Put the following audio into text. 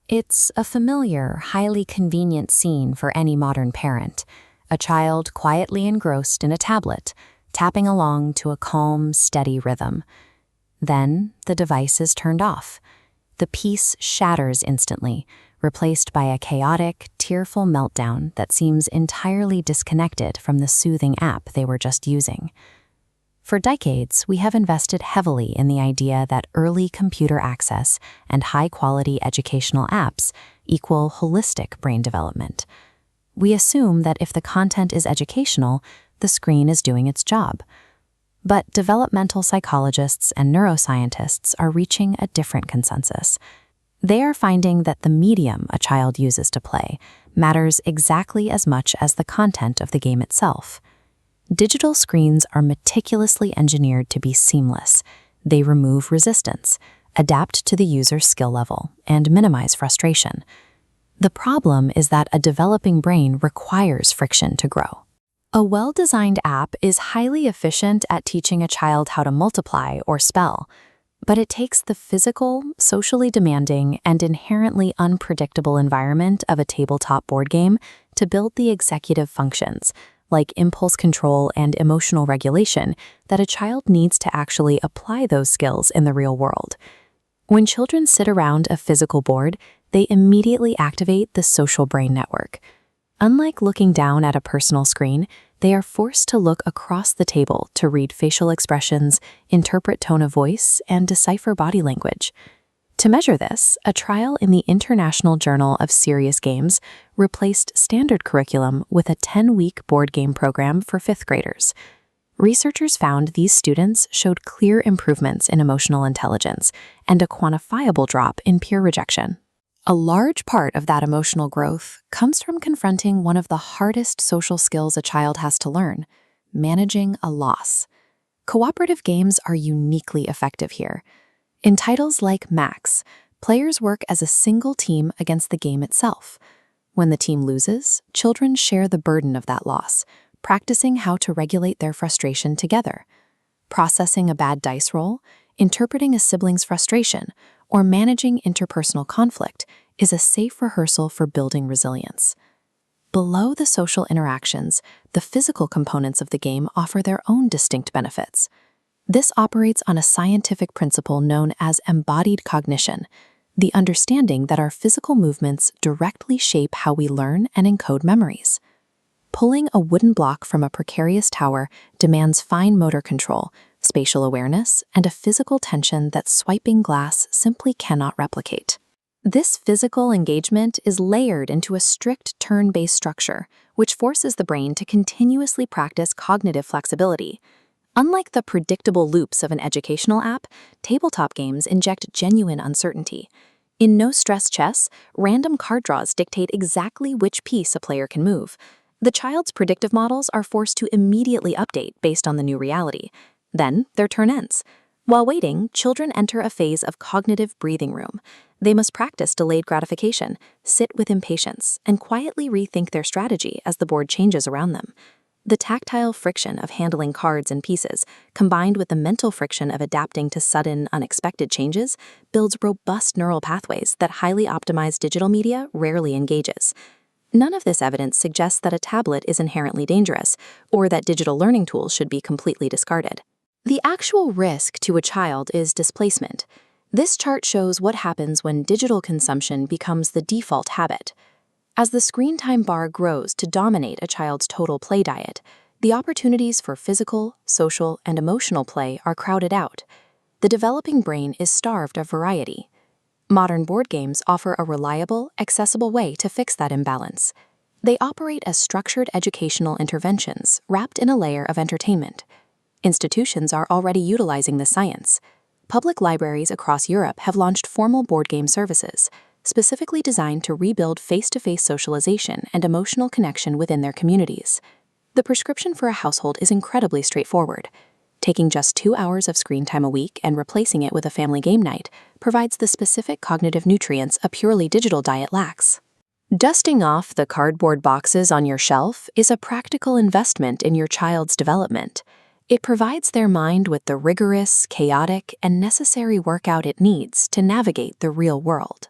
It's a familiar, highly convenient scene for any modern parent. A child quietly engrossed in a tablet, tapping along to a calm, steady rhythm. Then the device is turned off. The piece shatters instantly, replaced by a chaotic, tearful meltdown that seems entirely disconnected from the soothing app they were just using. For decades, we have invested heavily in the idea that early computer access and high-quality educational apps equal holistic brain development. We assume that if the content is educational, the screen is doing its job. But developmental psychologists and neuroscientists are reaching a different consensus. They are finding that the medium a child uses to play matters exactly as much as the content of the game itself. Digital screens are meticulously engineered to be seamless. They remove resistance, adapt to the user's skill level, and minimize frustration. The problem is that a developing brain requires friction to grow. A well-designed app is highly efficient at teaching a child how to multiply or spell, but it takes the physical, socially demanding, and inherently unpredictable environment of a tabletop board game to build the executive functions, like impulse control and emotional regulation, that a child needs to actually apply those skills in the real world. When children sit around a physical board, they immediately activate the social brain network. Unlike looking down at a personal screen, they are forced to look across the table to read facial expressions, interpret tone of voice, and decipher body language. To measure this, a trial in the International Journal of Serious Games replaced standard curriculum with a 10-week board game program for fifth graders. Researchers found these students showed clear improvements in emotional intelligence and a quantifiable drop in peer rejection. A large part of that emotional growth comes from confronting one of the hardest social skills a child has to learn: managing a loss. Cooperative games are uniquely effective here. In titles like Max, players work as a single team against the game itself. When the team loses, children share the burden of that loss, practicing how to regulate their frustration together. Processing a bad dice roll, interpreting a sibling's frustration, or managing interpersonal conflict is a safe rehearsal for building resilience. Below the social interactions, the physical components of the game offer their own distinct benefits. This operates on a scientific principle known as embodied cognition, the understanding that our physical movements directly shape how we learn and encode memories. Pulling a wooden block from a precarious tower demands fine motor control, spatial awareness, and a physical tension that swiping glass simply cannot replicate. This physical engagement is layered into a strict turn-based structure, which forces the brain to continuously practice cognitive flexibility. Unlike the predictable loops of an educational app, tabletop games inject genuine uncertainty. In no-stress chess, random card draws dictate exactly which piece a player can move. The child's predictive models are forced to immediately update based on the new reality. Then their turn ends. While waiting, children enter a phase of cognitive breathing room. They must practice delayed gratification, sit with impatience, and quietly rethink their strategy as the board changes around them. The tactile friction of handling cards and pieces, combined with the mental friction of adapting to sudden, unexpected changes, builds robust neural pathways that highly optimized digital media rarely engages. None of this evidence suggests that a tablet is inherently dangerous, or that digital learning tools should be completely discarded. The actual risk to a child is displacement. This chart shows what happens when digital consumption becomes the default habit. As the screen time bar grows to dominate a child's total play diet, the opportunities for physical, social, and emotional play are crowded out. The developing brain is starved of variety. Modern board games offer a reliable, accessible way to fix that imbalance. They operate as structured educational interventions wrapped in a layer of entertainment. Institutions are already utilizing this science. Public libraries across Europe have launched formal board game services, specifically designed to rebuild face-to-face socialization and emotional connection within their communities. The prescription for a household is incredibly straightforward. Taking just 2 hours of screen time a week and replacing it with a family game night provides the specific cognitive nutrients a purely digital diet lacks. Dusting off the cardboard boxes on your shelf is a practical investment in your child's development. It provides their mind with the rigorous, chaotic, and necessary workout it needs to navigate the real world.